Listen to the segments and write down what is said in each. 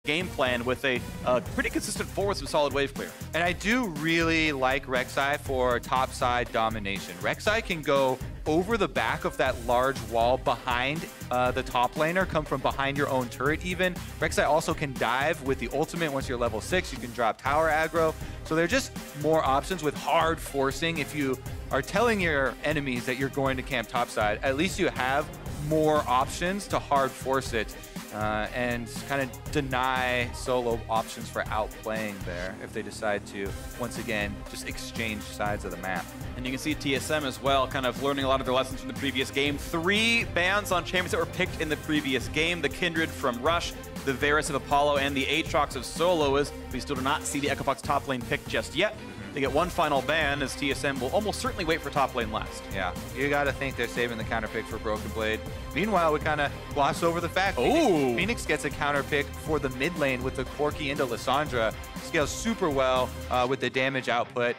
game plan with a pretty consistent forward with some solid wave clear. And I do really like Rek'Sai for topside domination. Rek'Sai can go over the back of that large wall behind the top laner, come from behind your own turret even. Rek'Sai also can dive with the ultimate. Once you're level 6, you can drop tower aggro. So there are just more options with hard forcing. If you are telling your enemies that you're going to camp topside, at least you have more options to hard force it. And kind of deny solo options for outplaying there if they decide to, once again, just exchange sides of the map. And you can see TSM as well, kind of learning a lot of their lessons from the previous game. 3 bans on champions that were picked in the previous game. The Kindred from Rush, the Varus of Apollo, and the Aatrox of Soloist. We still do not see the Echo Fox top lane picked just yet. They get one final ban, as TSM will almost certainly wait for top lane last. Yeah, you got to think they're saving the counter pick for Broken Blade. Meanwhile, we kind of gloss over the fact Phoenix gets a counter pick for the mid lane with the Corki into Lissandra. Scales super well with the damage output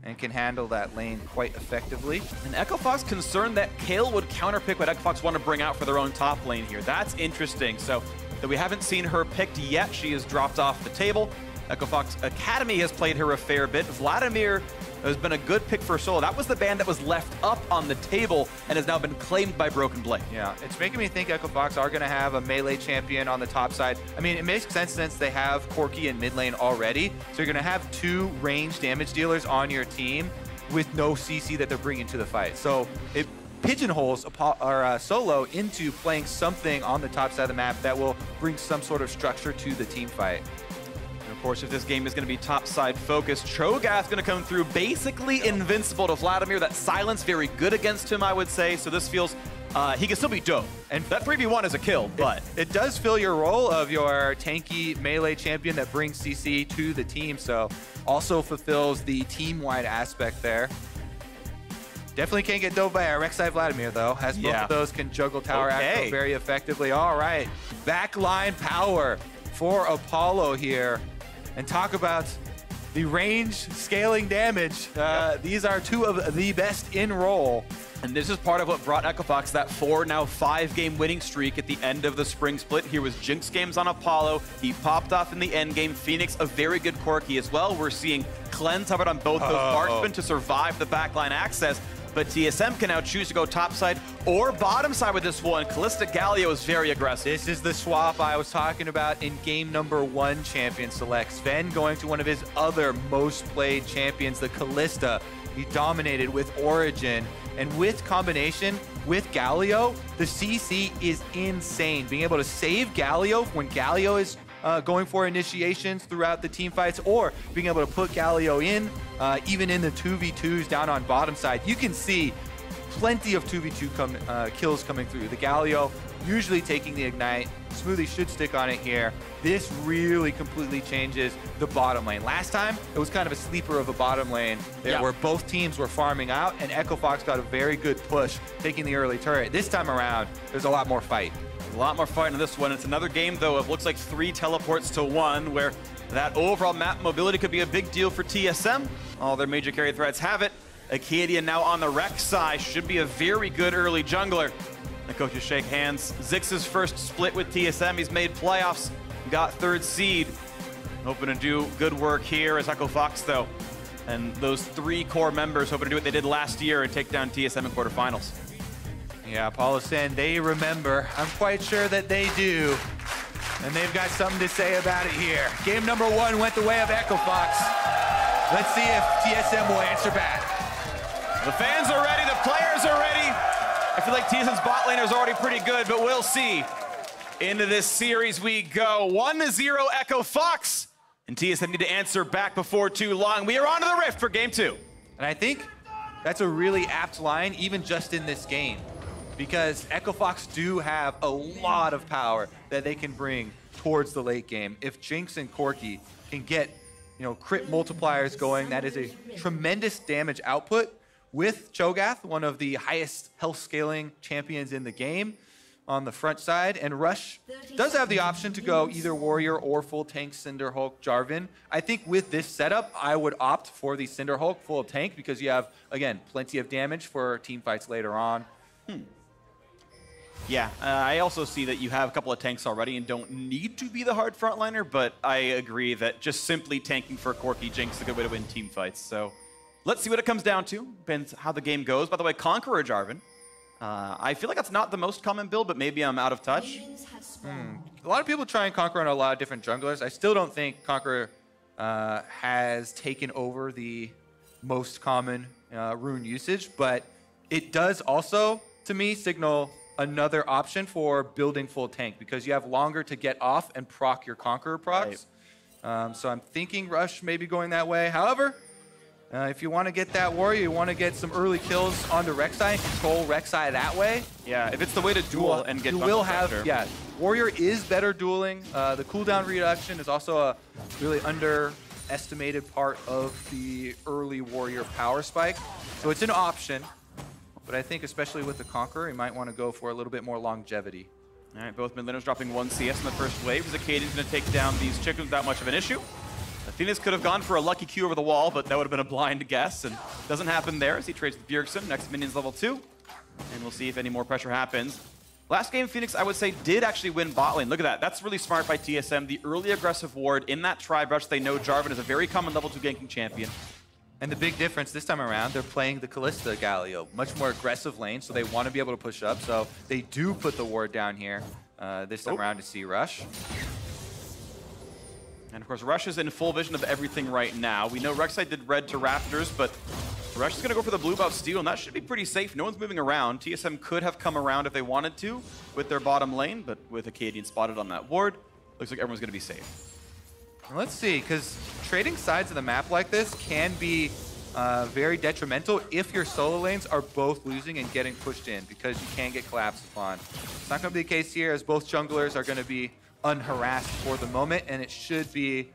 and can handle that lane quite effectively. And Echo Fox concerned that Kayle would counterpick what Echo Fox want to bring out for their own top lane here. That's interesting. So that we haven't seen her picked yet, she has dropped off the table. Echo Fox Academy has played her a fair bit. Vladimir has been a good pick for solo. That was the ban that was left up on the table and has now been claimed by Broken Blade. Yeah, it's making me think Echo Fox are going to have a melee champion on the top side. I mean, it makes sense since they have Corki in mid lane already. So you're going to have 2 range damage dealers on your team with no CC that they're bringing to the fight. So it pigeonholes Solo into playing something on the top side of the map that will bring some sort of structure to the team fight. Of course, if this game is going to be top-side focused, Cho'Gath going to come through basically invincible to Vladimir. That silence very good against him, I would say. So this feels he can still be dope. And that 3v1 is a kill, but it does fill your role of your tanky melee champion that brings CC to the team. So also fulfills the team-wide aspect there. Definitely can't get dove by a Rek'Sai Vladimir, though, as both of those can juggle tower aggro very effectively. All right, backline power for Apollo here. And talk about the range scaling damage. These are 2 of the best in role. And this is part of what brought Echo Fox that 4, now 5-game winning streak at the end of the spring split. Here was Jinx games on Apollo. He popped off in the end game. Phoenix, a very good Corki as well. We're seeing Cleanse covered on both those marksmen to survive the backline access. But TSM can now choose to go topside or bottom side with this one. Callista Galio is very aggressive. This is the swap I was talking about in game number 1 champion select. Sven going to one of his other most played champions, the Callista. He dominated with Origin. And with combination with Galio, the CC is insane. Being able to save Galio when Galio is going for initiations throughout the team fights, or being able to put Galio in, even in the 2v2s down on bottom side. You can see plenty of 2v2 kills coming through. The Galio usually taking the Ignite. Smoothie should stick on it here. This really completely changes the bottom lane. Last time, it was kind of a sleeper of a bottom lane there where both teams were farming out, and Echo Fox got a very good push, taking the early turret. This time around, there's a lot more fight. A lot more fight in this one. It's another game, though, of looks like 3 teleports to 1, where that overall map mobility could be a big deal for TSM. All their major carry threats have it. Acadia now on the Rek'Sai should be a very good early jungler. The coaches shake hands. Ziggs's first split with TSM. He's made playoffs, got 3rd seed. Hoping to do good work here as Echo Fox, though. And those 3 core members hoping to do what they did last year and take down TSM in quarterfinals. Yeah, Apollo Sen, they remember. I'm quite sure that they do. And they've got something to say about it here. Game number 1 went the way of Echo Fox. Let's see if TSM will answer back. The fans are ready, the players are ready. I feel like TSM's bot laner is already pretty good, but we'll see. Into this series we go. 1-0 Echo Fox. And TSM need to answer back before too long. We are on to the Rift for game 2. And I think that's a really apt line, even just in this game. Because Echo Fox do have a lot of power that they can bring towards the late game. If Jinx and Corki can get, crit multipliers going, that is a tremendous damage output. With Cho'Gath, one of the highest health scaling champions in the game on the front side, and Rush does have the option to go either Warrior or full tank Cinderhulk Jarvan. I think with this setup, I would opt for the Cinderhulk full tank because you have, again, plenty of damage for team fights later on. Yeah, I also see that you have a couple of tanks already and don't need to be the hard frontliner, but I agree that just simply tanking for Corki Jinx is a good way to win team fights. So let's see what it comes down to. Depends how the game goes. By the way, Conqueror Jarvan. I feel like that's not the most common build, but maybe I'm out of touch. A lot of people try and Conqueror on a lot of different junglers. I still don't think Conqueror has taken over the most common rune usage, but it does also, to me, signal another option for building full tank because you have longer to get off and proc your Conqueror procs. Right. So I'm thinking Rush may be going that way. However, if you want to get that warrior, you want to get some early kills onto Rek'Sai and control Rek'Sai that way. Yeah, if it's the way to duel and get you will have, yeah, warrior is better dueling. The cooldown reduction is also a really underestimated part of the early warrior power spike. So it's an option. But I think especially with the Conqueror, you might want to go for a little bit more longevity. All right, both mid laners dropping 1 CS in the first wave. Acadian's going to take down these chickens without much of an issue. Phoenix could have gone for a lucky Q over the wall, but that would have been a blind guess, and doesn't happen there as he trades with Bjergsen. Next minion's level 2, and we'll see if any more pressure happens. Last game, Phoenix, I would say, did actually win bot lane. Look at that. That's really smart by TSM. The early aggressive ward in that tri-brush. They know Jarvan is a very common level 2 ganking champion. And the big difference this time around, they're playing the Kalista Galio, much more aggressive lane, so they want to be able to push up. So they do put the ward down here this time around to see Rush. And of course, Rush is in full vision of everything right now. We know Rek'Sai did red to Raptors, but Rush is going to go for the blue buff steal, and that should be pretty safe. No one's moving around. TSM could have come around if they wanted to with their bottom lane, but with Acadian spotted on that ward, looks like everyone's going to be safe. Let's see, because trading sides of the map like this can be very detrimental if your solo lanes are both losing and getting pushed in, because you can get collapsed upon. It's not going to be the case here, as both junglers are going to be unharassed for the moment, and it should be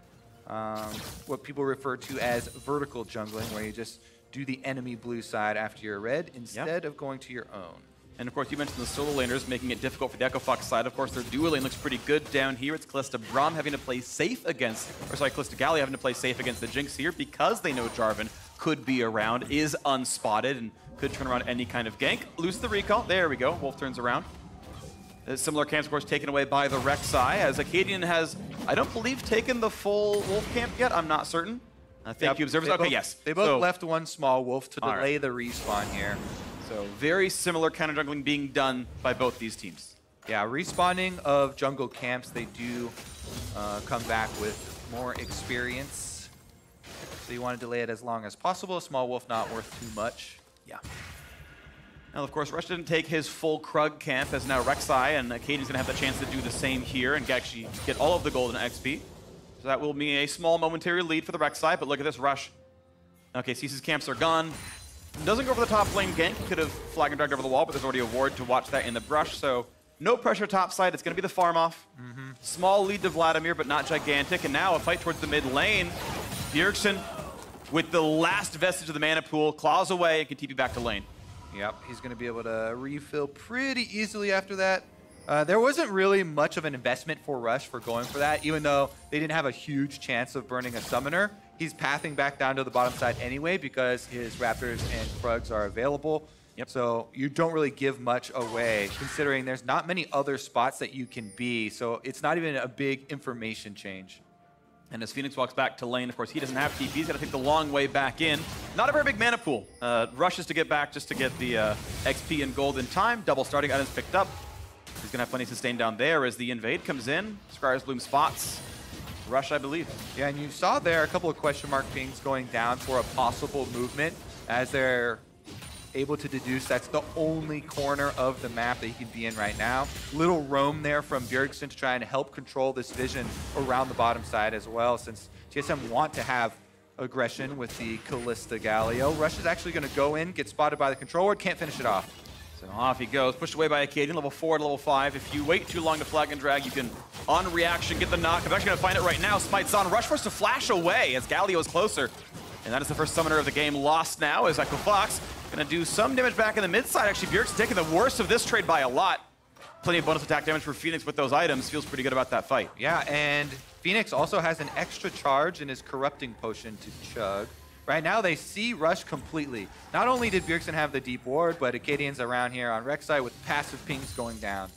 what people refer to as vertical jungling, where you just do the enemy blue side after your red instead of going to your own. And of course, you mentioned the solo laners making it difficult for the Echo Fox side. Of course, their duo lane looks pretty good down here. It's Kalista Braum having to play safe against, or sorry, Kalista Galio having to play safe against the Jinx here because they know Jarvan could be around, is unspotted, and could turn around any kind of gank. Lose the recall. There we go. Wolf turns around. Similar camps, of course, taken away by the Rek'Sai, as Acadian has, I don't believe, taken the full Wolf camp yet. I'm not certain. Thank you, observers. Okay, yes. They both left one small Wolf to delay the respawn here. So very similar counter jungling being done by both these teams. Yeah, respawning of jungle camps, they do come back with more experience. So you want to delay it as long as possible. A small Wolf not worth too much. Yeah. Now, of course, Rush didn't take his full Krug camp, as now Rek'Sai, and Acadian's going to have the chance to do the same here and actually get all of the golden XP. So that will be a small momentary lead for the Rek'Sai, but look at this Rush. Okay, sees his camps are gone. Doesn't go for the top lane gank. Could have flag and dragged over the wall, but there's already a ward to watch that in the brush, so no pressure top side. It's going to be the farm off. Small lead to Vladimir, but not gigantic. And now a fight towards the mid lane. Bjergsen, with the last vestige of the mana pool, claws away and can TP back to lane. Yep, he's going to be able to refill pretty easily after that. There wasn't really much of an investment for Rush for going for that, even though they didn't have a huge chance of burning a summoner. He's pathing back down to the bottom side anyway because his Raptors and Krugs are available. Yep. So you don't really give much away, considering there's not many other spots that you can be. So it's not even a big information change. And as Phoenix walks back to lane, of course, he doesn't have TP. He's got to take the long way back in. Not a very big mana pool. Rushes to get back just to get the XP and gold in time. Double starting items picked up. He's going to have plenty of sustain down there as the invade comes in. Scryer's Bloom spots Rush, I believe. Yeah, and you saw there a couple of question mark pings going down for a possible movement as they're able to deduce that's the only corner of the map that he can be in right now. Little roam there from Bjergsen to try and help control this vision around the bottom side as well, since TSM want to have aggression with the Kalista Galio. Rush is actually going to go in, get spotted by the control ward, can't finish it off. So off he goes, pushed away by Acadian, level 4 to level 5. If you wait too long to flag and drag, you can, on reaction, get the knock. I'm actually going to find it right now. Smite's on. Rush forced to flash away as Galio is closer. And that is the first summoner of the game lost now as Echo Fox going to do some damage back in the mid side. Actually, Bjergsen taking the worst of this trade by a lot. Plenty of bonus attack damage for Phoenix with those items. Feels pretty good about that fight. Yeah, and Phoenix also has an extra charge in his corrupting potion to chug. Right now, they see Rush completely. Not only did Bjergsen have the deep ward, but Acadian's around here on Rek'Sai with passive pings going down.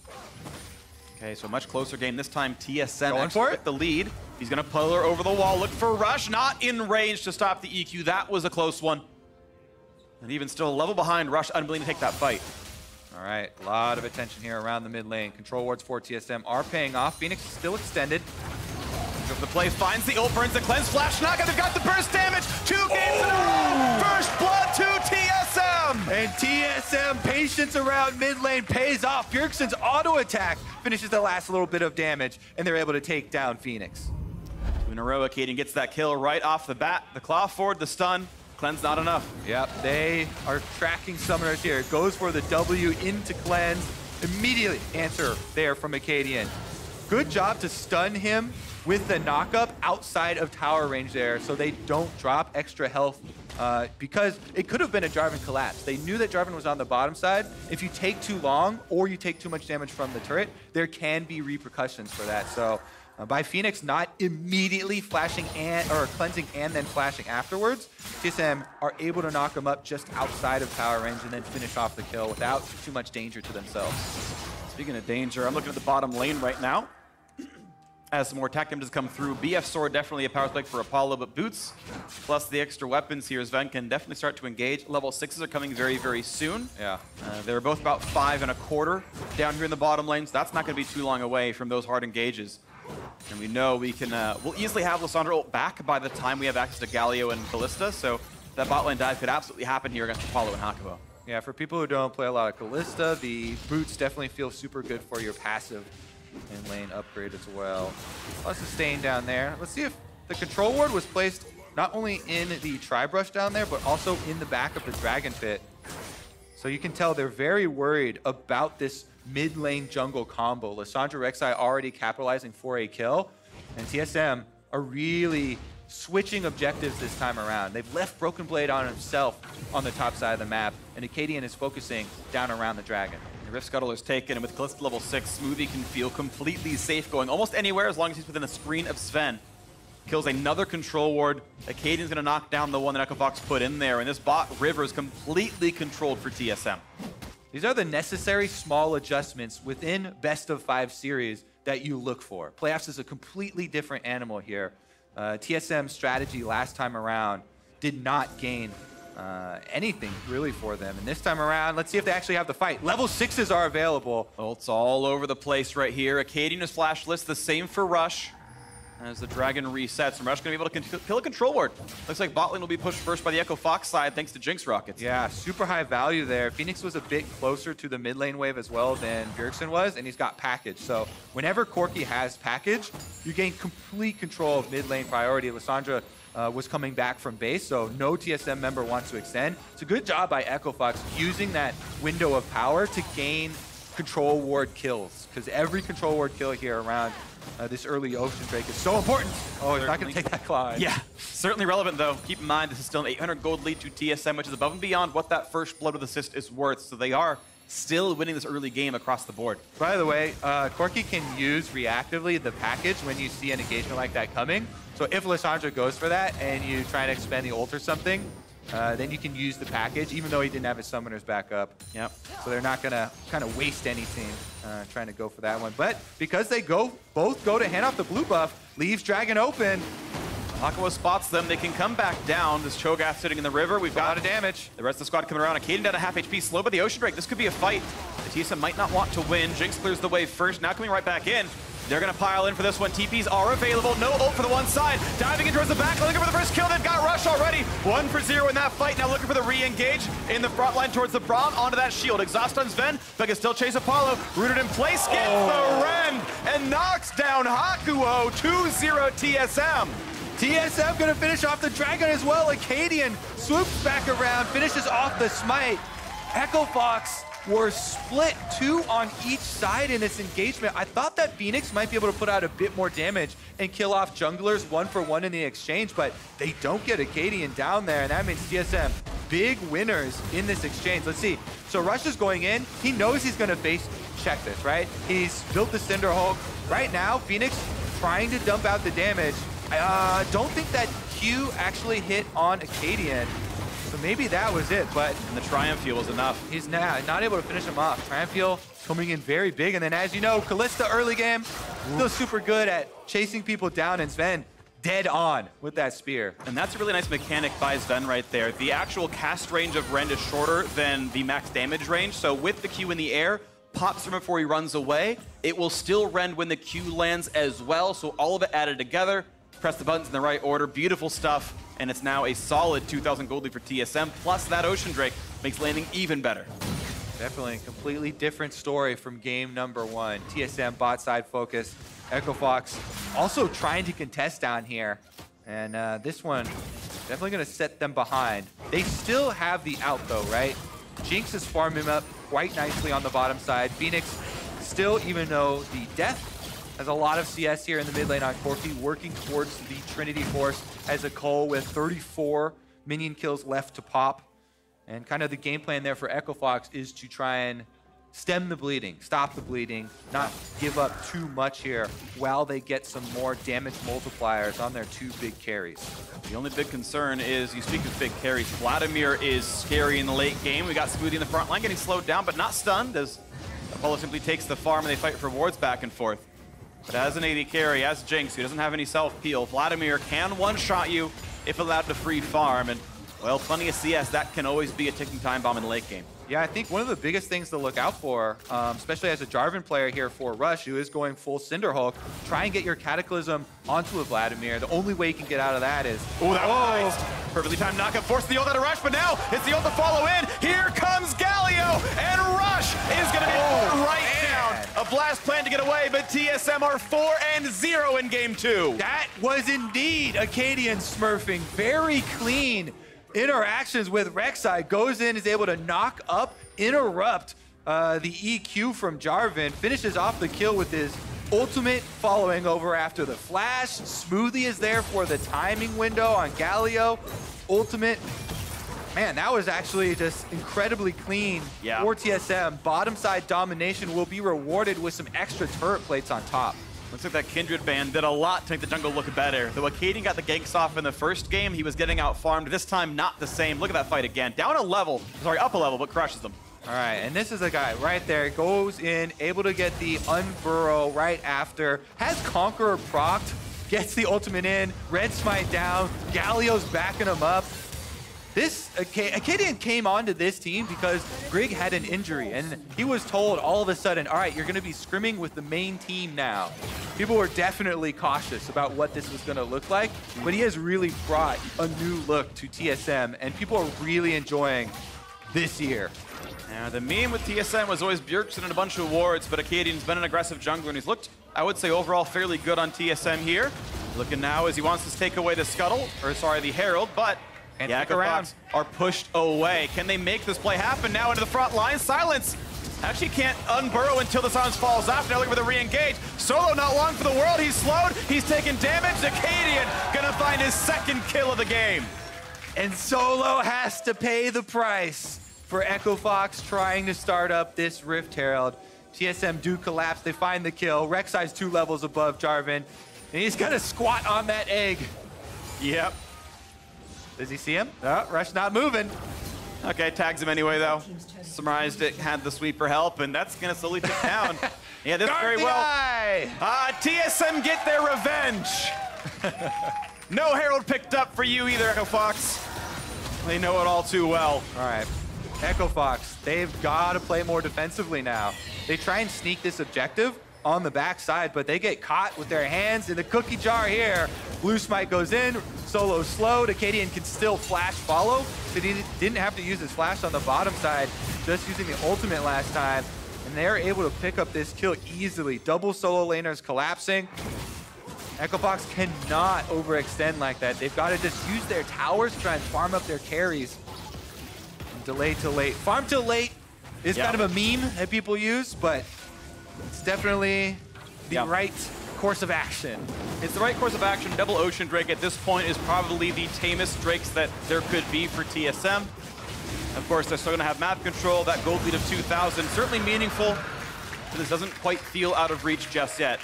Okay, so much closer game. This time TSM Going for it? with the lead. He's gonna pull her over the wall, look for Rush, not in range to stop the EQ. That was a close one. And even still a level behind, Rush unwilling to take that fight. All right, a lot of attention here around the mid lane. Control wards for TSM are paying off. Phoenix is still extended. Goes for the play, finds the ult, burns the cleanse, flash knock, and they've got the burst damage. 2 games in a row. First blood to TSM. And TSM patience around mid lane pays off. Bjergsen's auto attack finishes the last little bit of damage, and they're able to take down Phoenix. 2 in a row, Acadian gets that kill right off the bat. The claw forward, the stun. Cleanse not enough. Yep, they are tracking summoners here. Goes for the W into cleanse. Immediately answer there from Acadian. Good job to stun him with the knockup outside of tower range there so they don't drop extra health because it could have been a Jarvan collapse. They knew that Jarvan was on the bottom side. If you take too long or you take too much damage from the turret, there can be repercussions for that. So by Phoenix not immediately flashing or cleansing and then flashing afterwards, TSM are able to knock them up just outside of tower range and then finish off the kill without too much danger to themselves. Speaking of danger, I'm looking at the bottom lane right now. As some more attack damages come through, BF Sword definitely a power spike for Apollo, but Boots, plus the extra weapons here, Sven can definitely start to engage. Level 6s are coming very, very soon. Yeah. They're both about 5.25 down here in the bottom lanes. That's not going to be too long away from those hard engages. And we know we can, we'll easily have Lissandra ult back by the time we have access to Galio and Ballista, so that bot lane dive could absolutely happen here against Apollo and Hakuho. Yeah, for people who don't play a lot of Callista, the Boots definitely feel super good for your passive and lane upgrade as well. Plus sustain down there. Let's see if the control ward was placed not only in the tri-brush down there, but also in the back of the dragon pit. So you can tell they're very worried about this mid lane jungle combo. Lissandra Rek'Sai already capitalizing for a kill, and TSM are really switching objectives this time around. They've left Broken Blade on himself on the top side of the map, and Acadian is focusing down around the dragon. The Rift Scuttle is taken, and with Callista level 6, Smoothie can feel completely safe going almost anywhere as long as he's within a screen of Sven. Kills another control ward. Acadian's going to knock down the one that Echo Fox put in there, and this bot river is completely controlled for TSM. These are the necessary small adjustments within best of 5 series that you look for. Playoffs is a completely different animal here. TSM's strategy last time around did not gain anything really for them. And this time around, let's see if they actually have the fight. Level 6s are available. Ults all over the place right here. Acadian is flashless, the same for Rush. As the dragon resets, and Rush going to be able to kill a control ward. Looks like bot lane will be pushed first by the Echo Fox side thanks to Jinx Rockets. Yeah, super high value there. Phoenix was a bit closer to the mid lane wave as well than Bjergsen was, and he's got package. So whenever Corki has package, you gain complete control of mid lane priority. Lissandra was coming back from base, so no TSM member wants to extend. It's a good job by Echo Fox using that window of power to gain control ward kills, because every control ward kill here around this early Ocean Drake is so important. Oh, he's not going to take that claw. Yeah, certainly relevant though. Keep in mind, this is still an 800 gold lead to TSM, which is above and beyond what that first blood with assist is worth. So they are still winning this early game across the board. By the way, Corki can use reactively the package when you see an engagement like that coming. So if Lissandra goes for that and you try and expend the ult or something, then you can use the package, even though he didn't have his summoners back up. Yep. So they're not going to kind of waste anything trying to go for that one. But because they both go to hand off the blue buff, leaves Dragon open. Hakuho spots them. They can come back down. This Cho'Gath sitting in the river. We've got a lot of damage. The rest of the squad coming around. Acadian down to half HP, slow by the Ocean Drake. This could be a fight. The TSM might not want to win. Jinx clears the way first. Now coming right back in. They're going to pile in for this one. TPs are available. No ult for the one side. Diving in towards the back. Looking for the first kill. They've got Rush already. 1 for 0 in that fight. Now looking for the re-engage in the front line towards the Braum. Onto that shield. Exhaust on Sven, but can still chase Apollo. Rooted in place. Gets the rend and knocks down Hakuho. 2-0 TSM. TSM going to finish off the Dragon as well. Acadian swoops back around, finishes off the smite. Echo Fox were split 2 on each side in this engagement. I thought that Phoenix might be able to put out a bit more damage and kill off junglers 1 for 1 in the exchange, but they don't get Acadian down there, and that means TSM big winners in this exchange. Let's see. So Rush is going in. He knows he's going to face check this, right? He's built the Cinder Hulk. Right now, Phoenix trying to dump out the damage. Don't think that Q actually hit on Acadian. So maybe that was it, but... And the Triumph Heal was enough. He's not able to finish him off. Triumph Heal coming in very big, and then as you know, Kalista early game, still super good at chasing people down, and Sven dead on with that spear. And that's a really nice mechanic by Sven right there. The actual cast range of Rend is shorter than the max damage range, so with the Q in the air, pops from it before he runs away, it will still Rend when the Q lands as well, so all of it added together. Press the buttons in the right order, beautiful stuff, and it's now a solid 2,000 gold lead for TSM, plus that Ocean Drake makes landing even better. Definitely a completely different story from game number 1. TSM bot side focus. Echo Fox also trying to contest down here, and this one definitely going to set them behind. They still have the out though, right? Jinx is farming him up quite nicely on the bottom side. Phoenix still, even though the Death has a lot of CS here in the mid lane on Corki, working towards the Trinity Force as a Cole with 34 minion kills left to pop. And kind of the game plan there for Echo Fox is to try and stem the bleeding, stop the bleeding, not give up too much here while they get some more damage multipliers on their 2 big carries. The only big concern is, you speak of big carries, Vladimir is scary in the late game. We got Smoothie in the front line getting slowed down, but not stunned, as Apollo simply takes the farm and they fight for wards back and forth. But as an AD carry, as Jinx, who doesn't have any self-peel, Vladimir can one-shot you if allowed to free farm, and well, plenty of CS, that can always be a ticking time bomb in the late game. Yeah, I think one of the biggest things to look out for, especially as a Jarvan player here for Rush, who is going full Cinder Hulk, try and get your Cataclysm onto a Vladimir. The only way you can get out of that is... Oh, that was nice. Perfectly timed knockup, forced the ult out of Rush, but now it's the ult to follow in. Here comes Galio, and Rush is going to be right down. A blast plan to get away, but TSM are 4-0 in game 2. That was indeed Acadian smurfing. Very clean interactions with Rek'Sai. Goes in, is able to knock up, interrupt the EQ from Jarvan, finishes off the kill with his ultimate following over after the flash. Smoothie is there for the timing window on Galio. Ultimate. Man, that was actually just incredibly clean for TSM. Bottom side domination will be rewarded with some extra turret plates on top. Looks like that Kindred ban did a lot to make the jungle look better. Though Acadian got the ganks off in the first game, he was getting out farmed. This time, not the same. Look at that fight again. Down a level, sorry, up a level, but crushes them. All right, and this is a guy right there. Goes in, able to get the unburrow right after. Has Conqueror procced, gets the ultimate in, red smite down. Galio's backing him up. This Acadian came onto this team because Grig had an injury, and he was told all of a sudden, all right, you're going to be scrimming with the main team now. People were definitely cautious about what this was going to look like, but he has really brought a new look to TSM, and people are really enjoying this year. Now, the meme with TSM was always Bjergsen and a bunch of wards, but Acadian's been an aggressive jungler, and he's looked, I would say, overall fairly good on TSM here. Looking now as he wants to take away the Scuttle, or sorry, the Herald, but yeah, Echo Fox are pushed away. Can they make this play happen now into the front line? Silence actually can't unburrow until the silence falls off. Now looking for the re-engage. Solo not long for the world. He's slowed. He's taking damage. Acadian gonna find his second kill of the game. And Solo has to pay the price for Echo Fox trying to start up this Rift Herald. TSM do collapse. They find the kill. Rek'Sai's 2 levels above Jarvan. And he's gonna squat on that egg. Yep. Does he see him? Oh, Rush not moving. Okay, tags him anyway, though. Summarized it, had the sweeper help, and that's going to slowly tick down. Yeah, this very well. TSM get their revenge. No Herald picked up for you either, Echo Fox. They know it all too well. All right, Echo Fox, they've got to play more defensively now. They try and sneak this objective on the backside, but they get caught with their hands in the cookie jar here. Blue Smite goes in, Solo slowed. Acadian can still flash follow, so he didn't have to use his flash on the bottom side, just using the ultimate last time. And they're able to pick up this kill easily. Double solo laners collapsing. Echo Fox cannot overextend like that. They've got to just use their towers to try and farm up their carries. And delay to late. Farm to late is kind of a meme that people use, but it's definitely the right course of action. It's the right course of action. Double Ocean Drake at this point is probably the tamest Drakes that there could be for TSM. Of course, they're still going to have map control. That gold lead of 2,000, certainly meaningful, but this doesn't quite feel out of reach just yet.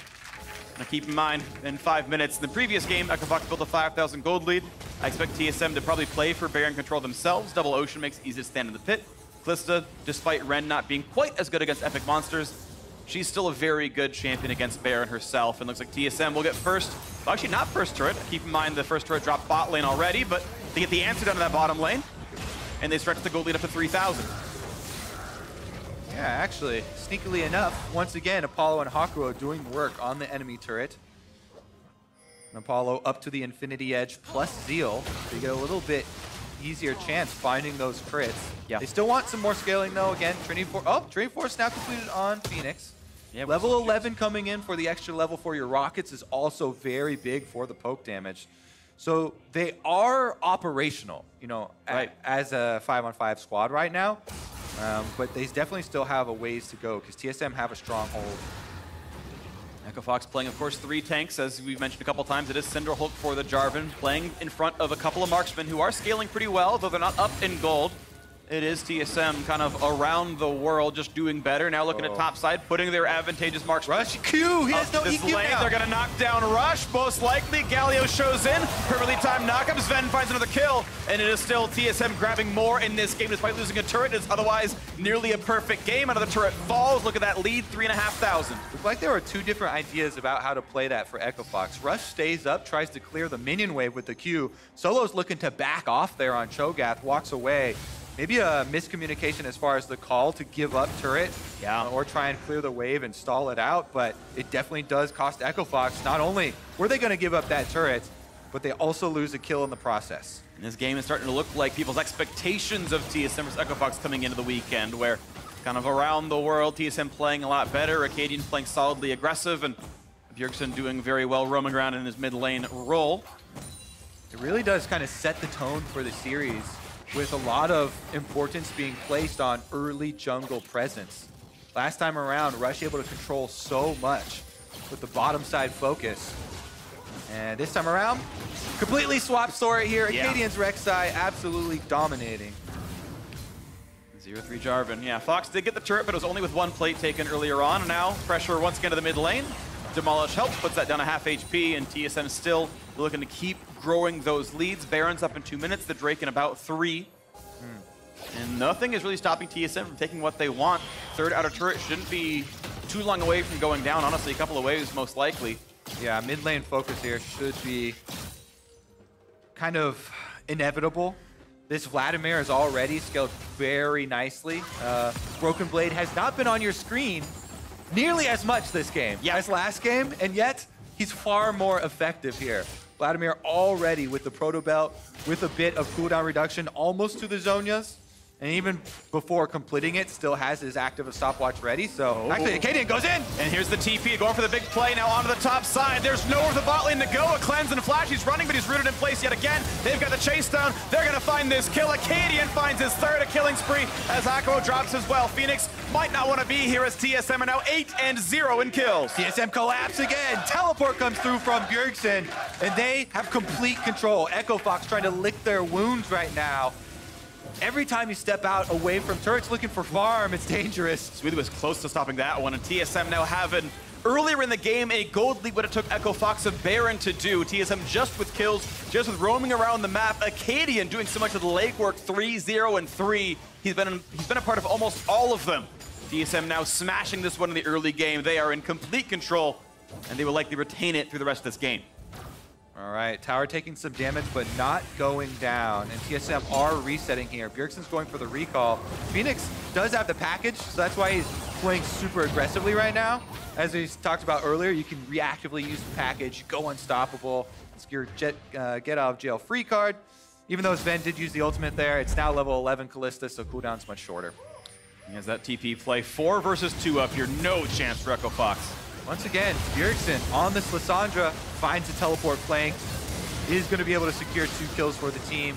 Now keep in mind, in 5 minutes in the previous game, EchoFox built a 5,000 gold lead. I expect TSM to probably play for Baron control themselves. Double Ocean makes it easy to stand in the pit. Kalista, despite Ren not being quite as good against Epic Monsters, she's still a very good champion against Baron herself, and looks like TSM will get first. Well, actually, not first turret. Keep in mind the first turret dropped bot lane already, but they get the answer down to that bottom lane, and they stretch the gold lead up to 3,000. Yeah, actually, sneakily enough, once again, Apollo and Hakuo doing work on the enemy turret. And Apollo up to the Infinity Edge plus Zeal. They get a little bit easier chance finding those crits. Yeah. They still want some more scaling though. Again, Trinity Force now completed on Phoenix. Yeah, level 11 coming in for the extra level for your rockets is also very big for the poke damage. So they are operational, you know, right, as a 5-on-5 squad right now. But they definitely still have a ways to go because TSM have a stronghold. EchoFox playing, of course, 3 tanks, as we've mentioned a couple times. It is Cinder Hulk for the Jarvan, playing in front of a couple of marksmen who are scaling pretty well, though they're not up in gold. It is TSM kind of around the world, just doing better. Now looking at top side, putting their advantageous marks. Rush Q, he has no EQ lane. now. They're going to knock down Rush, most likely. Galio shows in, perfectly timed knockup. Sven finds another kill, and it is still TSM grabbing more in this game despite losing a turret. It's otherwise nearly a perfect game. Another turret falls. Look at that lead, 3,500. Looks like there were 2 different ideas about how to play that for EchoFox. Rush stays up, tries to clear the minion wave with the Q. Solo's looking to back off there on Cho'Gath, walks away. Maybe a miscommunication as far as the call to give up turret, or try and clear the wave and stall it out, but it definitely does cost EchoFox. Not only were they going to give up that turret, but they also lose a kill in the process. And this game is starting to look like people's expectations of TSM versus EchoFox coming into the weekend, where kind of around the world, TSM playing a lot better, Acadian playing solidly aggressive, and Bjergsen doing very well roaming around in his mid lane role. It really does kind of set the tone for the series, with a lot of importance being placed on early jungle presence. Last time around, Rush able to control so much with the bottom side focus. And this time around, completely swapped story here. Acadian's Rek'Sai absolutely dominating. 0-3 Jarvan. Yeah, Fox did get the turret, but it was only with 1 plate taken earlier on. And now pressure once again to the mid lane. Demolish helps, puts that down to half HP, and TSM still looking to keep growing those leads. Baron's up in 2 minutes, the Drake in about 3. And nothing is really stopping TSM from taking what they want. Third outer turret shouldn't be too long away from going down. Honestly, a couple of waves most likely. Yeah, mid lane focus here should be kind of inevitable. This Vladimir is already scaled very nicely. Broken Blade has not been on your screen nearly as much this game as last game, and yet he's far more effective here. Vladimir already with the Proto Belt, with a bit of cooldown reduction almost to the Zhonya's, and even before completing it, still has his active stopwatch ready. So actually, Acadian goes in! And here's the TP, going for the big play now onto the top side. There's nowhere for the bot lane to go. A cleanse and a flash. He's running, but he's rooted in place yet again. They've got the chase down. They're going to find this kill. Acadian finds his 3rd, a killing spree, as Hakuo drops as well. Phoenix might not want to be here as TSM are now 8-0 in kills. TSM collapse again. Teleport comes through from Bjergsen, and they have complete control. EchoFox trying to lick their wounds right now. Every time you step out away from turrets looking for farm, it's dangerous. Sweetie was close to stopping that one, and TSM now having, earlier in the game, a gold lead what it took EchoFox of Baron to do. TSM just with kills, just with roaming around the map. Acadian doing so much of the legwork, 3-0-3. He's been a part of almost all of them. TSM now smashing this one in the early game. They are in complete control, and they will likely retain it through the rest of this game. All right, tower taking some damage, but not going down. And TSM are resetting here. Bjergsen's going for the recall. Phoenix does have the package, so that's why he's playing super aggressively right now. As we talked about earlier, you can reactively use the package, go unstoppable. It's your get out of jail free card. Even though Sven did use the ultimate there, it's now level 11 Kalista, so cooldown's much shorter. He has that TP play, 4 versus 2 up here. No chance for EchoFox. Once again, Bjergsen on this Lissandra finds a teleport flank. Is going to be able to secure 2 kills for the team.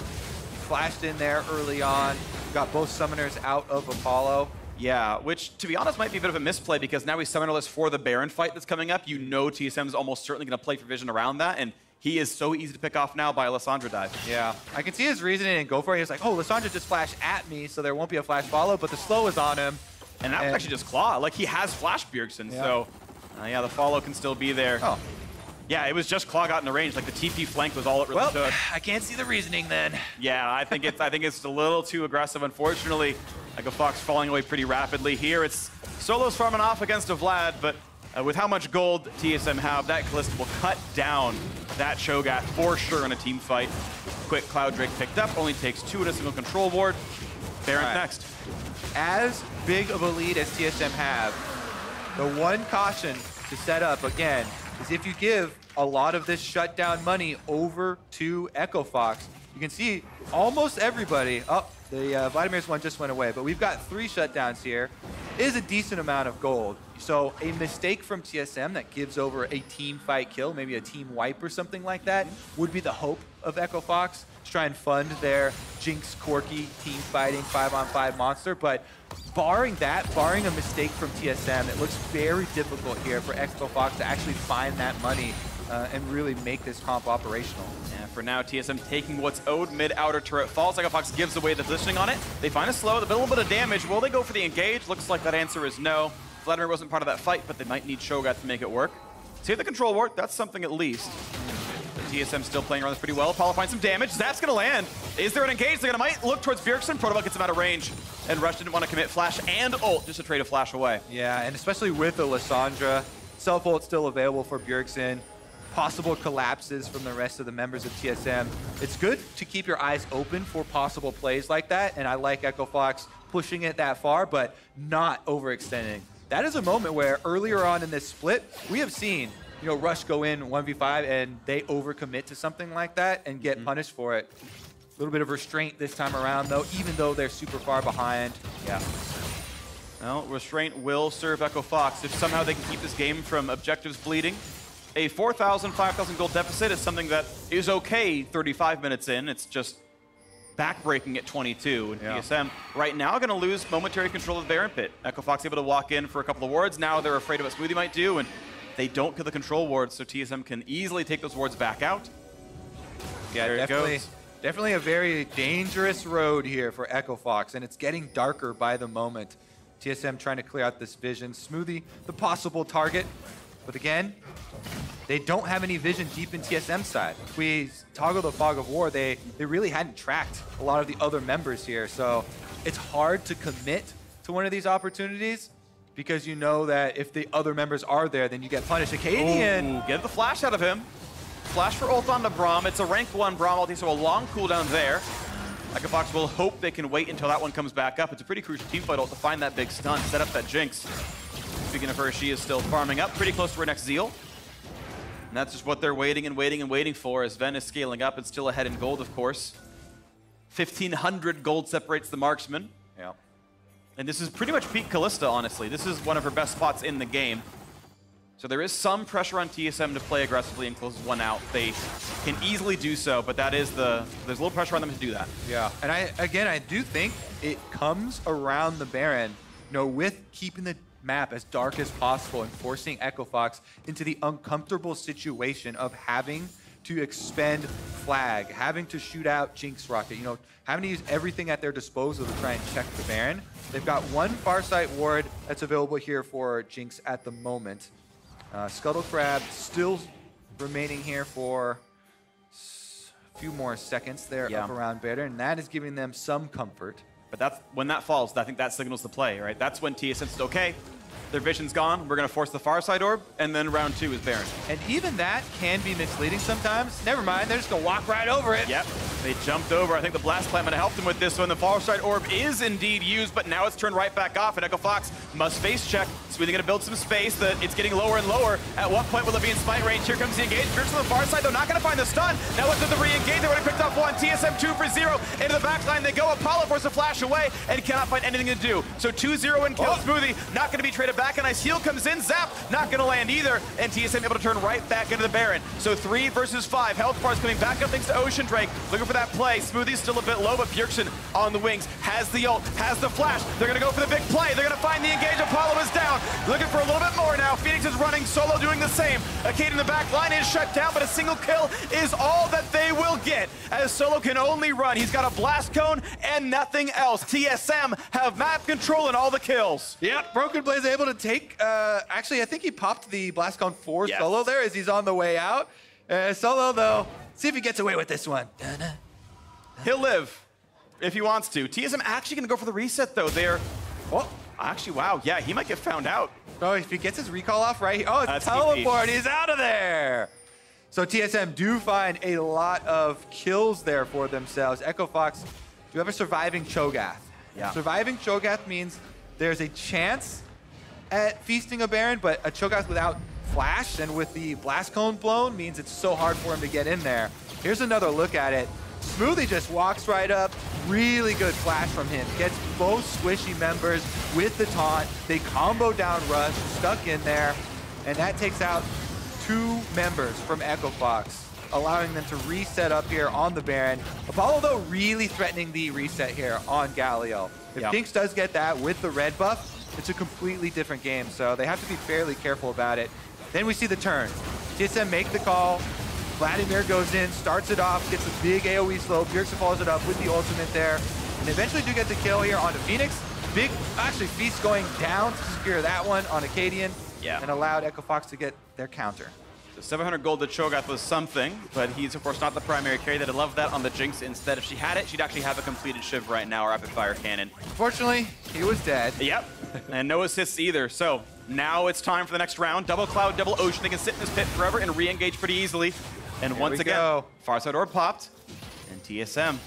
Flashed in there early on. Got both summoners out of Apollo. Yeah, which, to be honest, might be a bit of a misplay because now he's summonerless for the Baron fight that's coming up. You know TSM is almost certainly going to play for vision around that, and he is so easy to pick off now by a Lissandra dive. Yeah, I can see his reasoning and go for it. He's like, oh, Lissandra just flashed at me, so there won't be a flash follow, but the slow is on him. And that was actually just Claw. Like, he has Flash Bjergsen, so Yeah, the follow can still be there. Oh. Yeah, it was just Claw got in the range. Like the TP flank was all it really took. I can't see the reasoning then. Yeah, I think it's a little too aggressive. Unfortunately, like a Fox falling away pretty rapidly here. It's Solo's farming off against a Vlad, but with how much gold TSM have, that Kalista will cut down that Cho'Gath for sure in a team fight. Quick Cloud Drake picked up, only takes 2 in a single control ward. Baron next. As big of a lead as TSM have, the one caution to set up again is if you give a lot of this shutdown money over to Echo Fox, you can see almost everybody. Oh, the Vladimir's one just went away, but we've got 3 shutdowns here. It is a decent amount of gold. So a mistake from TSM that gives over a team fight kill, maybe a team wipe or something like that, would be the hope of Echo Fox to try and fund their Jinx Corki team fighting 5-on-5 monster. But barring that, barring a mistake from TSM, it looks very difficult here for Echo Fox to actually find that money and really make this comp operational. Yeah, for now, TSM taking what's owed. Mid-outer turret falls. Echo Fox gives away the positioning on it. They find a slow, a little bit of damage. Will they go for the engage? Looks like that answer is no. Vladimir wasn't part of that fight, but they might need Cho'Gath to make it work. Save the control ward. That's something at least. But TSM still playing around this pretty well. Apollo finds some damage. Zap's going to land. Is there an engage? They're going to might look towards Bjergsen. Protobot gets him out of range. And Rush didn't want to commit flash and ult just to trade a flash away. Yeah, and especially with the Lissandra, self-ult still available for Bjergsen. Possible collapses from the rest of the members of TSM. It's good to keep your eyes open for possible plays like that, and I like Echo Fox pushing it that far, but not overextending. That is a moment where earlier on in this split, we have seen, you know, Rush go in 1v5 and they overcommit to something like that and get punished for it. A little bit of restraint this time around, though, even though they're super far behind. Yeah. Well, restraint will serve Echo Fox if somehow they can keep this game from objectives bleeding. A 4,000, 5,000 gold deficit is something that is okay 35 minutes in. It's just backbreaking at 22. And TSM right now going to lose momentary control of the Baron Pit. Echo Fox able to walk in for a couple of wards. Now they're afraid of what Smoothie might do, and they don't kill the control wards, so TSM can easily take those wards back out. Yeah, definitely a very dangerous road here for Echo Fox, and it's getting darker by the moment. TSM trying to clear out this vision. Smoothie, the possible target. But again, they don't have any vision deep in TSM side. If we toggle the Fog of War, they really hadn't tracked a lot of the other members here. So it's hard to commit to one of these opportunities because you know that if the other members are there, then you get punished. Acadian! Get the flash out of him. Flash for ult onto Braum. It's a rank 1 Braum ulti, so a long cooldown there. Echo Fox will hope they can wait until that one comes back up. It's a pretty crucial teamfight ult to find that big stun, set up that Jinx. Speaking of her, she is still farming up, pretty close to her next Zeal. And that's just what they're waiting and waiting and waiting for as Ven is scaling up and still ahead in gold, of course. 1,500 gold separates the marksman. Yeah. And this is pretty much peak Kalista, honestly. This is one of her best spots in the game. So there is some pressure on TSM to play aggressively and close one out. They can easily do so, but that is there's a little pressure on them to do that. Yeah, and I do think it comes around the Baron, you know, with keeping the map as dark as possible and forcing Echo Fox into the uncomfortable situation of having to expend Flag, having to shoot out Jinx Rocket, you know, having to use everything at their disposal to try and check the Baron. They've got one Farsight ward that's available here for Jinx at the moment. Scuttle Crab still remaining here for a few more seconds there up around Baron, and that is giving them some comfort. But that's when that falls, I think that signals the play, right? That's when TSM says, okay, their vision's gone, we're going to force the far side orb, and then round 2 is Baron. And even that can be misleading sometimes. Never mind, they're just going to walk right over it. Yep, they jumped over. I think the Blast Plant might have helped them with this one. The far side orb is indeed used, but now it's turned right back off, and Echo Fox must face check. So they're going to build some space. It's getting lower and lower. At what point will it be in smite range? Here comes the engage. Jerks on the far side, though, not going to find the stun. Now look at the re-engage. They already picked up one. TSM 2 for 0. Into the backline they go. Apollo forces a flash away and cannot find anything to do. So 2-0 and kill. Smoothie not going to be traded back. A nice heal comes in. Zap not going to land either. And TSM able to turn right back into the Baron. So 3 versus 5. Health bars coming back up thanks to Ocean Drake. Looking for that play. Smoothie's still a bit low, but Bjergsen on the wings. Has the ult. Has the flash. They're going to go for the big play. They're going to find the engage. Apollo is down. Looking for a little bit more now. Phoenix is running. Solo doing the same. Acadian in the back line is shut down, but a single kill is all that they they will get, as Solo can only run. He's got a blast cone and nothing else. TSM have map control and all the kills. Yep, Broken Blade's able to take, actually, I think he popped the blast cone for Solo there as he's on the way out. Solo, though, see if he gets away with this one. He'll live if he wants to. TSM actually going to go for the reset, though. They're, oh, actually, wow, yeah, he might get found out. Oh, if he gets his recall off right, oh, it's teleport, he's out of there. So TSM do find a lot of kills there for themselves. Echo Fox do have a surviving Cho'Gath. Yeah. Surviving Cho'Gath means there's a chance at feasting a Baron, but a Cho'Gath without flash and with the blast cone blown means it's so hard for him to get in there. Here's another look at it. Smoothie just walks right up. Really good flash from him. Gets both squishy members with the taunt. They combo down Rush, stuck in there, and that takes out 2 members from Echo Fox, allowing them to reset up here on the Baron. Apollo, though, really threatening the reset here on Galio. If Jinx does get that with the red buff, it's a completely different game, so they have to be fairly careful about it. Then we see the turn. TSM make the call. Vladimir goes in, starts it off, gets a big AoE slow. Bjergsen follows it up with the ultimate there. And eventually do get the kill here onto Phoenix. Big, actually, Feast going down to secure that one on Acadian. Yeah. And allowed Echo Fox to get their counter. So 700 gold to Cho'Gath was something, but he's, of course, not the primary carry. They'd love that on the Jinx instead. If she had it, she'd actually have a completed Shiv right now, or Rapid Fire Cannon. Unfortunately, he was dead. Yep, and no assists either. So now it's time for the next round. Double Cloud, double Ocean. They can sit in this pit forever and re-engage pretty easily. And once again, Farside Orb popped, and TSM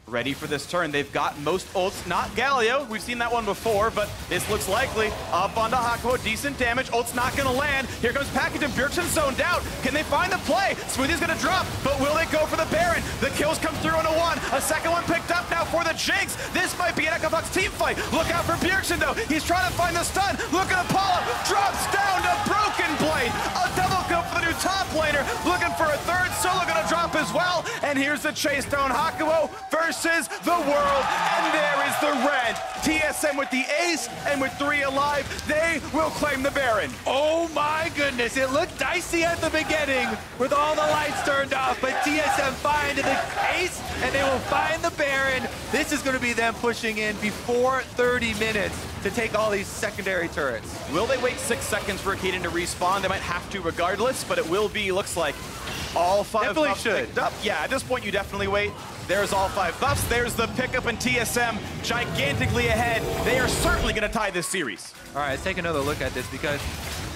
ready for this turn. They've got most ults, not Galio. We've seen that one before, but this looks likely. Up onto Hakuho, decent damage. Ult's not gonna land. Here comes Package and Bjergsen zoned out. Can they find the play? Smoothie's gonna drop, but will they go for the Baron? The kills come through on a 1. A second one picked up now for the Jinx. This might be an Echo Fox team fight. Look out for Bjergsen, though. He's trying to find the stun. Look at Apollo. Drops down to Broken Blade. A double kill for the new top laner. Looking for a third. Solo gonna drop as well. And here's the chase down. Hakuho versus the world. And there is the red. TSM with the ace and with 3 alive. They will claim the Baron. Oh my goodness, it looked dicey at the beginning with all the lights turned off, but TSM find the ace and they will find the Baron. This is going to be them pushing in before 30 minutes to take all these secondary turrets. Will they wait 6 seconds for Acadian to respawn? They might have to regardless, but it will be, looks like, all 5 buffs picked up. Yeah, at this point you definitely wait. There's all 5 buffs. There's the pickup, and TSM gigantically ahead. They are certainly going to tie this series. All right, let's take another look at this because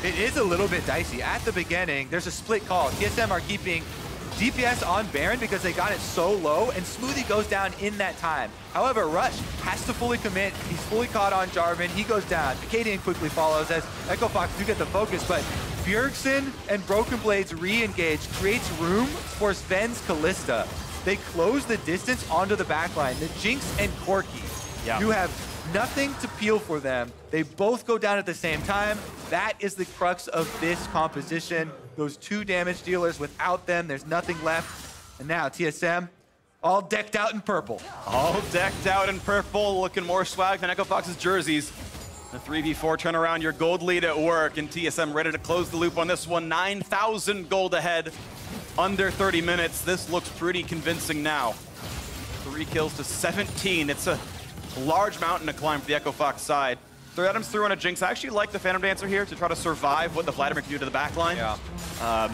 it is a little bit dicey. At the beginning, there's a split call. TSM are keeping DPS on Baron because they got it so low, and Smoothie goes down in that time. However, Rush has to fully commit. He's fully caught on Jarvan. He goes down. Acadian quickly follows as Echo Fox do get the focus, but Bjergsen and Broken Blades re-engage creates room for Sven's Kalista. They close the distance onto the backline. The Jinx and Corki, you have nothing to peel for them. They both go down at the same time. That is the crux of this composition. Those 2 damage dealers, without them, there's nothing left. And now TSM, all decked out in purple. All decked out in purple, looking more swag than Echo Fox's jerseys. The 3v4 turnaround, your gold lead at work, and TSM ready to close the loop on this one. 9,000 gold ahead. Under 30 minutes. This looks pretty convincing now. 3 kills to 17. It's a large mountain to climb for the Echo Fox side. 3 items through on a Jinx. I actually like the Phantom Dancer here to try to survive what the Vladimir can do to the backline.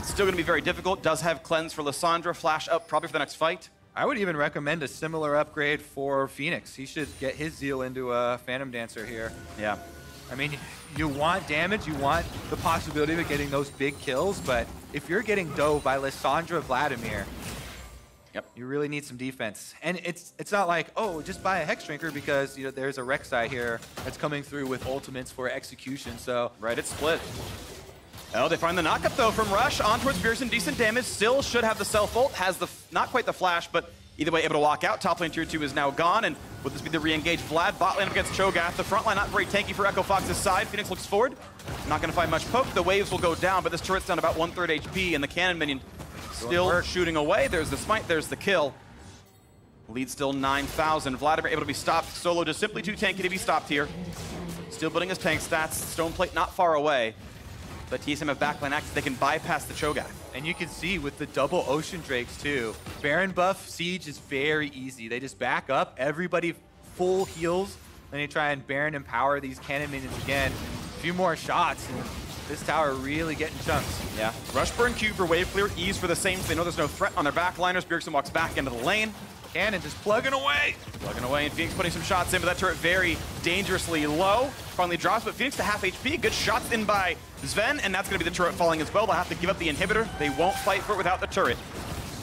Still going to be very difficult. Does have Cleanse for Lissandra. Flash up probably for the next fight. I would even recommend a similar upgrade for Phoenix. He should get his Zeal into a Phantom Dancer here. Yeah. I mean, you want damage, you want the possibility of getting those big kills, but if you're getting dove by Lissandra Vladimir, you really need some defense. And it's not like, oh, just buy a Hex Drinker because there's a Rek'Sai here that's coming through with ultimates for execution, so. Right, it's split. Oh, they find the knockup though from Rush on towards Bjergsen. Decent damage, still should have the self-ult, has the, not quite the flash, but either way able to walk out. Top lane tier 2 is now gone, and would this be the re-engage Vlad? Bot lane up against Cho'Gath. The front line not very tanky for Echo Fox's side. Phoenix looks forward. Not going to find much poke. The waves will go down, but this turret's down about 1/3 HP, and the cannon minion still shooting away. There's the smite, there's the kill. Lead still 9,000. Vladimir able to be stopped. Solo just simply too tanky to be stopped here. Still building his tank stats. Stone plate not far away. but TSM have backline access. They can bypass the Cho'Gath. And you can see with the double Ocean Drakes too, Baron buff Siege is very easy. They just back up, everybody full heals, then they try and Baron empower these cannon minions again. A few more shots, and this tower really getting chunks. Yeah, Rush Burn Q for wave clear, ease for the same, so they know there's no threat on their backliners. Bjergsen walks back into the lane. Cannon just plugging away. Plugging away, and Phoenix putting some shots in, but that turret very dangerously low. Finally drops, but Phoenix to half HP. Good shots in by Sven, and that's going to be the turret falling as well. They'll have to give up the inhibitor. They won't fight for it without the turret.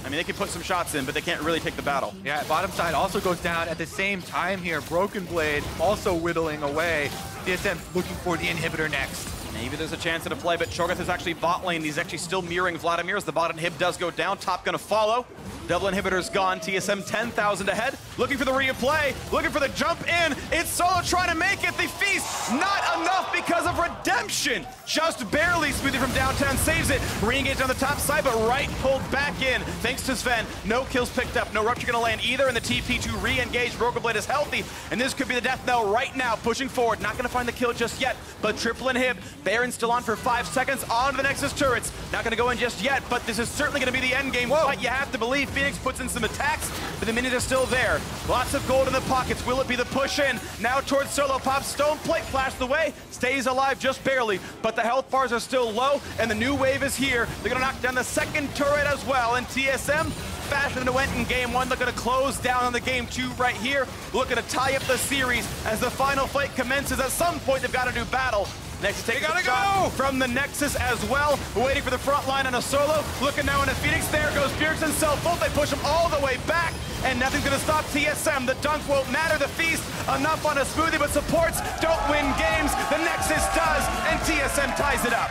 I mean, they can put some shots in, but they can't really take the battle. Yeah, bottom side also goes down at the same time here. Broken Blade also whittling away. TSM looking for the inhibitor next. Maybe there's a chance at a play, but Cho'Gath is actually bot lane. He's actually still mirroring Vladimir as the bot inhib does go down. Top gonna follow. Double inhibitor's gone. TSM 10,000 ahead. Looking for the replay. Looking for the jump in. It's Solo trying to make it. The feast not enough because of redemption. Just barely. Smoothie from downtown saves it. Re-engaged on the top side, but right pulled back in. Thanks to Sven. No kills picked up. No rupture gonna land either. And the TP to re-engage. Broken Blade is healthy. And this could be the death knell right now. Pushing forward. Not gonna find the kill just yet, but triple inhib. Baron still on for 5 seconds. On to the Nexus turrets. Not gonna go in just yet, but this is certainly gonna be the end game. But you have to believe Phoenix puts in some attacks, but the minions are still there. Lots of gold in the pockets. Will it be the push in? Now towards Solo. Pop Stone Plate flashed away. Stays alive just barely, but the health bars are still low, and the new wave is here. They're gonna knock down the second turret as well, and TSM, faster than it went in game 1, they're gonna close down on the game 2 right here. Looking to tie up the series as the final fight commences. At some point, they've got to do battle. Nexus takes a shot from the Nexus as well. Waiting for the front line on a Solo. Looking now on a Phoenix. There goes Bjergsen self-ult. They push him all the way back, and nothing's going to stop TSM. The dunk won't matter. The feast enough on a Smoothie, but supports don't win games. The Nexus does, and TSM ties it up.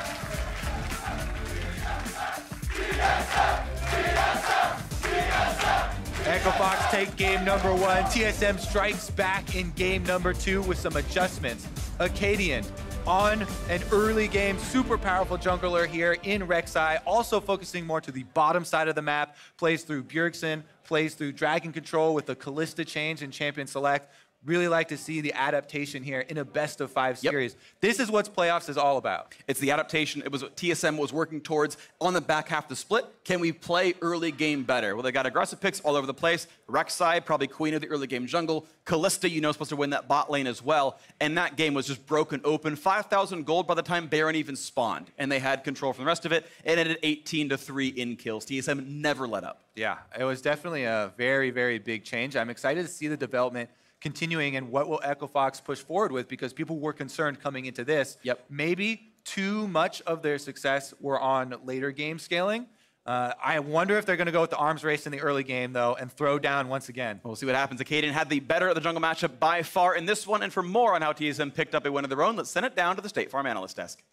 Echo Fox take game number 1. TSM strikes back in game number 2 with some adjustments. Acadian on an early game, super powerful jungler here in Rek'Sai, also focusing more to the bottom side of the map, plays through Bjergsen, plays through Dragon Control with the Kalista change in Champion Select. Really like to see the adaptation here in a best-of-5 series. This is what playoffs is all about. It's the adaptation. It was what TSM was working towards on the back half of the split. Can we play early game better? Well, they got aggressive picks all over the place. Rek'Sai, probably queen of the early game jungle. Kalista, you know, supposed to win that bot lane as well. And that game was just broken open. 5,000 gold by the time Baron even spawned. And they had control for the rest of it. It ended 18-3 in kills. TSM never let up. Yeah, it was definitely a very, very big change. I'm excited to see the development continuing, and what will Echo Fox push forward with, because people were concerned coming into this. Maybe too much of their success were on later game scaling. I wonder if they're going to go with the arms race in the early game, though, and throw down once again. We'll see what happens. Acadian had the better of the jungle matchup by far in this one, and for more on how TSM picked up a win of their own, let's send it down to the State Farm analyst desk.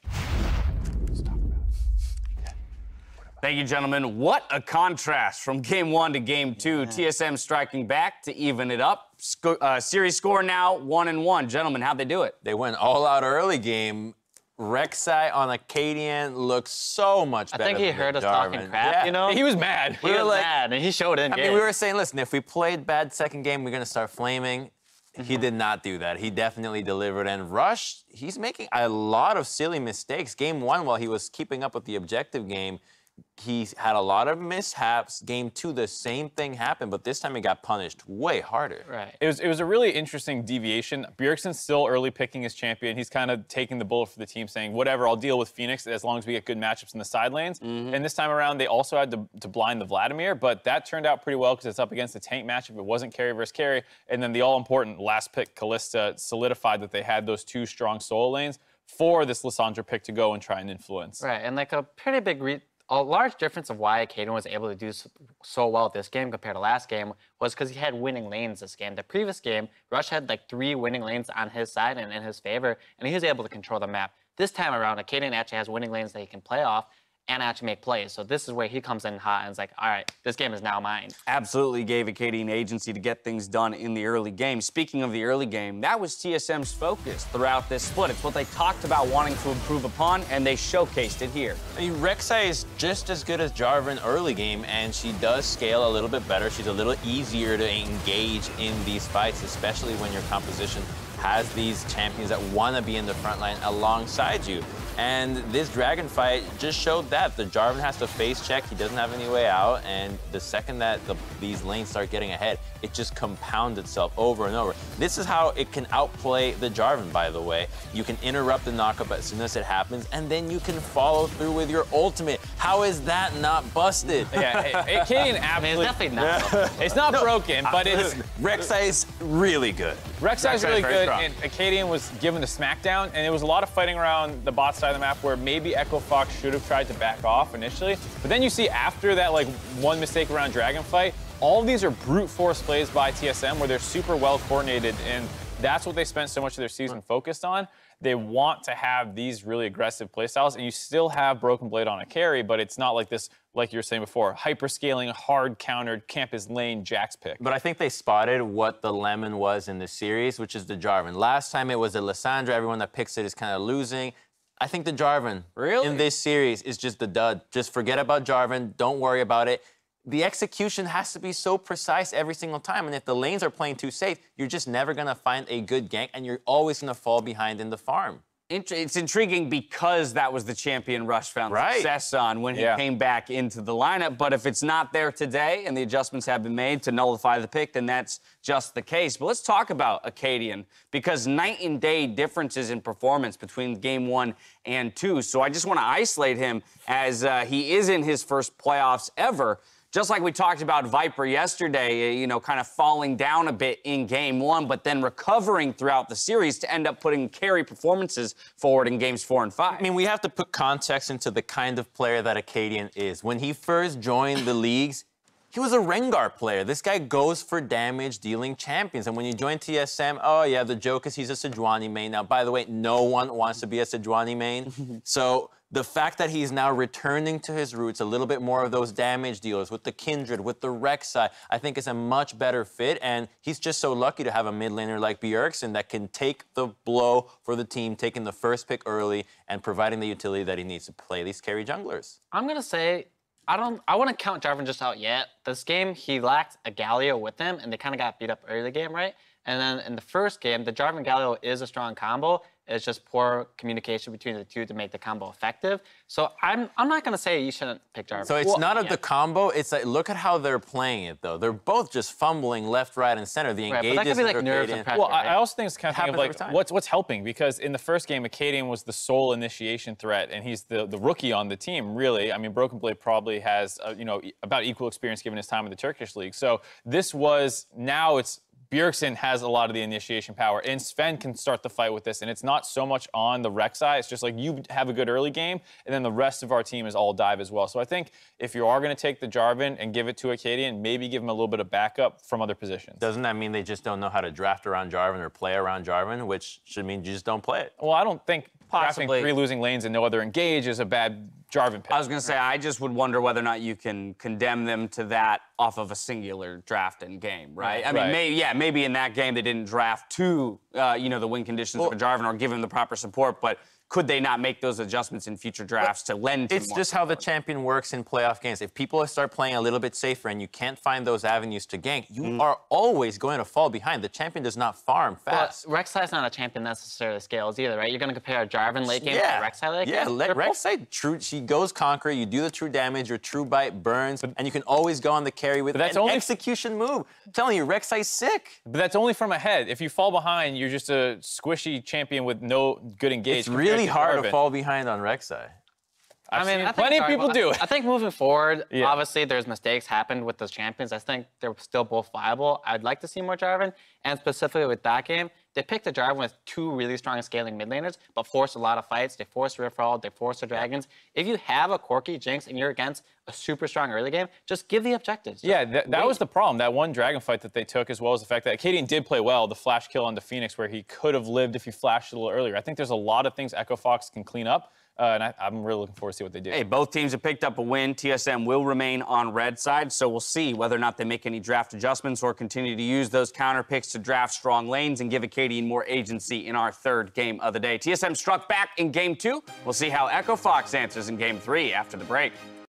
Thank you, gentlemen. What a contrast from game 1 to game 2. TSM striking back to even it up. Series score now 1-1. Gentlemen, how'd they do it? They went all out early game. Rek'Sai on Acadian looks so much better. I think he heard us talking crap, you know? He was mad. He was mad, and he showed it in game. I mean, we were saying, listen, if we played bad second game, we're going to start flaming. He did not do that. He definitely delivered. And Rush, he's making a lot of silly mistakes. Game 1, while he was keeping up with the objective game, he had a lot of mishaps. Game 2, the same thing happened, but this time he got punished way harder. Right. It was a really interesting deviation. Bjergsen's still early picking his champion. He's kind of taking the bullet for the team, saying, whatever, I'll deal with Phoenix as long as we get good matchups in the side lanes. And this time around, they also had to blind the Vladimir, but that turned out pretty well because it's up against a tank matchup. It wasn't carry versus carry. And then the all-important last pick, Kalista, solidified that they had those 2 strong solo lanes for this Lissandra pick to go and try and influence. Right, and like a pretty big a large difference of why Acadian was able to do so well this game compared to last game was because he had winning lanes this game. The previous game, Rush had like 3 winning lanes on his side and in his favor, and he was able to control the map. This time around, Acadian actually has winning lanes that he can play off and actually make plays. So this is where he comes in hot and is like, all right, this game is now mine. Absolutely gave Acadian agency to get things done in the early game. Speaking of the early game, that was TSM's focus throughout this split. It's what they talked about wanting to improve upon, and they showcased it here. I mean, Rek'Sai is just as good as Jarvan early game, and she does scale a little bit better. She's a little easier to engage in these fights, especially when your composition has these champions that want to be in the front line alongside you. And this Dragon fight just showed that. The Jarvan has to face check. He doesn't have any way out. And the second that these lanes start getting ahead, it just compounds itself over and over. This is how it can outplay the Jarvan, by the way. You can interrupt the knockup as soon as it happens, and then you can follow through with your ultimate. How is that not busted? Yeah, Acadian absolutely. It's definitely not. It's not broken, but it's. Rek'Sai's really good. Rek'Sai's really very good, strong. and Acadian was given the smackdown, and there was a lot of fighting around the bot side of the map where maybe Echo Fox should have tried to back off initially, but then you see after that like one mistake around Dragon fight, all of these are brute force plays by TSM where they're super well coordinated, and that's what they spent so much of their season focused on. They want to have these really aggressive playstyles, and you still have Broken Blade on a carry, but it's not like this, like you were saying before, hyper-scaling, hard-countered, camp his lane, Jax pick. But I think they spotted what the lemon was in this series, which is the Jarvan. Last time it was the Lissandra. Everyone that picks it is kind of losing. I think the Jarvan in this series is just the dud. Just forget about Jarvan. Don't worry about it. The execution has to be so precise every single time. And if the lanes are playing too safe, you're just never going to find a good gank, and you're always going to fall behind in the farm. It's intriguing because that was the champion Rush found success on when he came back into the lineup. But if it's not there today and the adjustments have been made to nullify the pick, then that's just the case. But let's talk about Acadian, because night and day differences in performance between game 1 and 2. So I just want to isolate him as he is in his first playoffs ever. Just like we talked about Viper yesterday, you know, kind of falling down a bit in game 1, but then recovering throughout the series to end up putting carry performances forward in games 4 and 5. I mean, we have to put context into the kind of player that Acadian is. When he first joined the leagues, he was a Rengar player. This guy goes for damage-dealing champions. And when you join TSM, oh, yeah, the joke is he's a Sejuani main. Now, by the way, no one wants to be a Sejuani main. So the fact that he's now returning to his roots, a little bit more of those damage dealers with the Kindred, with the Rek'Sai, I think is a much better fit. And he's just so lucky to have a mid laner like Bjergsen that can take the blow for the team, taking the first pick early and providing the utility that he needs to play these carry junglers. I'm going to say, I wouldn't count Jarvan just out yet. This game, he lacked a Galio with him, and they kind of got beat up early game, right? And then in the first game, the Jarvan Galio is a strong combo. It's just poor communication between the two to make the combo effective. So I'm not going to say you shouldn't pick Jarvan. So it's not the combo. It's like, look at how they're playing it, though. They're both just fumbling left, right, and center. The engages but that could be like nerves and pressure. Well, right? I also think it's kind of thing of like what's helping, because in the first game, Acadian was the sole initiation threat, and he's the rookie on the team, really. I mean, Broken Blade probably has you know, about equal experience given his time in the Turkish league. So this was, now it's Bjergsen has a lot of the initiation power, and Sven can start the fight with this, and it's not so much on the Rek'Sai. It's just like you have a good early game, and then the rest of our team is all dive as well. So I think if you are going to take the Jarvan and give it to Acadian, maybe give him a little bit of backup from other positions. Doesn't that mean they just don't know how to draft around Jarvan or play around Jarvan, which should mean you just don't play it? Well, I don't think drafting Possibly. 3 losing lanes and no other engage is a bad Jarvan pick. I was going to say, I just would wonder whether or not you can condemn them to that off of a singular draft and game, right? I mean, maybe in that game they didn't draft to, you know, the win conditions of a Jarvan or give him the proper support, but could they not make those adjustments in future drafts to lend to It's just how the champion works in playoff games. If people start playing a little bit safer and you can't find those avenues to gank, you are always going to fall behind. The champion does not farm fast. But Rek'Sai's not a champion necessarily scales either, right? You're going to compare a Jarvan late game to a Rek'Sai late game? Yeah, Rek'Sai, true, she goes conquer, you do the true damage, your true bite burns, and you can always go on the carry with an execution move. I'm telling you, Rek'Sai's sick. But that's only from ahead. If you fall behind, you're just a squishy champion with no good engage. It's really hard to fall behind on Rek'Sai. I mean, plenty of people do it. I think moving forward, obviously there's mistakes happened with those champions. I think they're still both viable. I'd like to see more Jarvan, and specifically with that game, they picked a Jarvan with 2 really strong scaling mid laners, but forced a lot of fights. They forced Rifthold, they forced the Dragons. If you have a Corki, Jinx, and you're against a super strong early game, just give the objectives. That was the problem. That one Dragon fight that they took, as well as the fact that Acadian did play well, the flash kill onto Phoenix, where he could have lived if he flashed a little earlier. I think there's a lot of things Echo Fox can clean up. And I'm really looking forward to see what they do. Hey, both teams have picked up a win. TSM will remain on red side, so we'll see whether or not they make any draft adjustments or continue to use those counter picks to draft strong lanes and give Acadian more agency in our 3rd game of the day. TSM struck back in game 2. We'll see how Echo Fox answers in game 3 after the break.